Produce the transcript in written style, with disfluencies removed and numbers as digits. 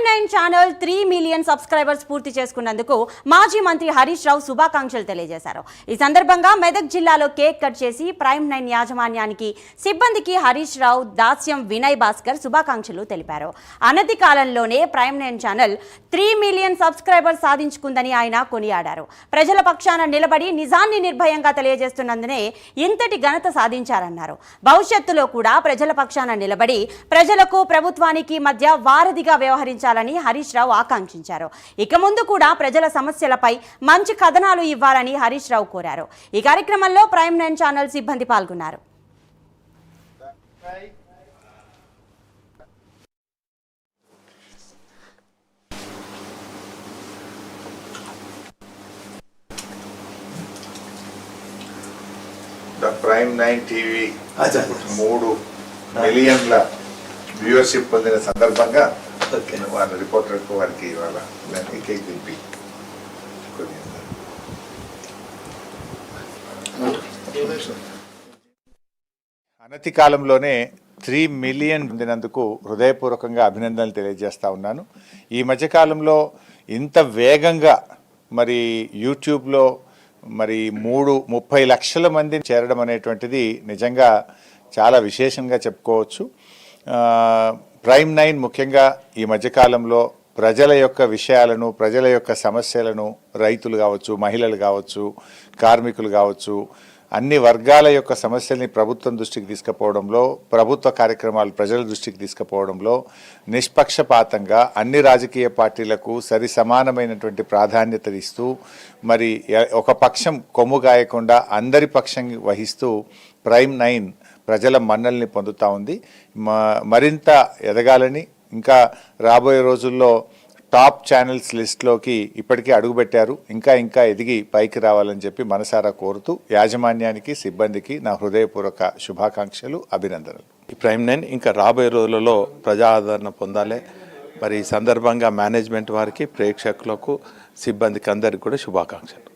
ప్రైమ్9 channel 3 million subscribers పూర్తి చేసుకున్నందుకు మాజీ మంత్రి హరీష్ రావు శుభాకాంక్షలు తెలియజేశారు. ఈ సందర్భంగా మెదక్ జిల్లాలో కేక్ కట్ చేసి ప్రైమ్9 యాజమాన్యానికి, సిబ్బందికి హరీష్ రావు, దాస్యం వినయ్ భాస్కర్ శుభాకాంక్షలు తెలిపారు. అనతి కాలంలోనే ప్రైమ్9 ఛానల్ 3 మిలియన్ సబ్స్క్రైబర్స్ సాధించుకుందని ఆయన కొనియాడారు. ప్రజల పక్షాన నిలబడి నిజాన్ని నిర్భయంగా తెలియజేస్తున్నందునే ఇంతటి ఘనత సాధించారన్నారు. భవిష్యత్తులో కూడా ప్రజల పక్షాన నిలబడి ప్రజలకు, ప్రభుత్వానికి మధ్య వారధిగా వ్యవహరించాలని హరీష్ రావు ఆకాంక్షించారు. ఇక ముందు కూడా ప్రజల సమస్యలపై మంచి కథనాలు ఇవ్వాలని హరీష్ రావు కోరారు. ఈ కార్యక్రమంలో ప్రైమ్9 ఛానల్ సిబ్బంది పాల్గొన్నారు. ప్రైమ్9 టీవీ 3 మిలియన్ల వ్యూవర్షిప్ పొందిన సందర్భంగా వాళ్ళ రిపోర్టర్కు వారికి ఇవాళ కేక్ తింపి అనతి కాలంలోనే 3 మిలియన్ పొందినందుకు హృదయపూర్వకంగా అభినందనలు తెలియజేస్తా ఉన్నాను. ఈ మధ్యకాలంలో ఇంత వేగంగా మరి యూట్యూబ్లో మరి 30 లక్షల మంది చేరడం అనేటువంటిది నిజంగా చాలా విశేషంగా చెప్పుకోవచ్చు. ప్రైమ్9 ముఖ్యంగా ఈ మధ్యకాలంలో ప్రజల యొక్క విషయాలను, ప్రజల యొక్క సమస్యలను, రైతులు కావచ్చు, మహిళలు కావచ్చు, కార్మికులు కావచ్చు, అన్ని వర్గాల యొక్క సమస్యల్ని ప్రభుత్వం దృష్టికి తీసుకుపోవడంలో, ప్రభుత్వ కార్యక్రమాలు ప్రజల దృష్టికి తీసుకుపోవడంలో నిష్పక్షపాతంగా అన్ని రాజకీయ పార్టీలకు సరి సమానమైనటువంటి ప్రాధాన్యత ఇస్తూ మరి ఒక పక్షం కొమ్ము గాయకుండా అందరి పక్షం వహిస్తూ ప్రైమ్9 ప్రజల మన్నల్ని పొందుతూ ఉంది. మరింత ఎదగాలని, ఇంకా రాబోయే రోజుల్లో టాప్ ఛానల్స్ లిస్ట్లోకి ఇప్పటికే అడుగుపెట్టారు. ఇంకా ఎదిగి పైకి రావాలని చెప్పి మనసారా కోరుతూ యాజమాన్యానికి, సిబ్బందికి నా హృదయపూర్వక శుభాకాంక్షలు, అభినందనలు. ఈ ప్రైమ్9 ఇంకా రాబోయే రోజులలో ప్రజా ఆదరణ పొందాలి. మరి ఈ సందర్భంగా మేనేజ్మెంట్ వారికి, ప్రేక్షకులకు, సిబ్బందికి అందరికీ కూడా శుభాకాంక్షలు.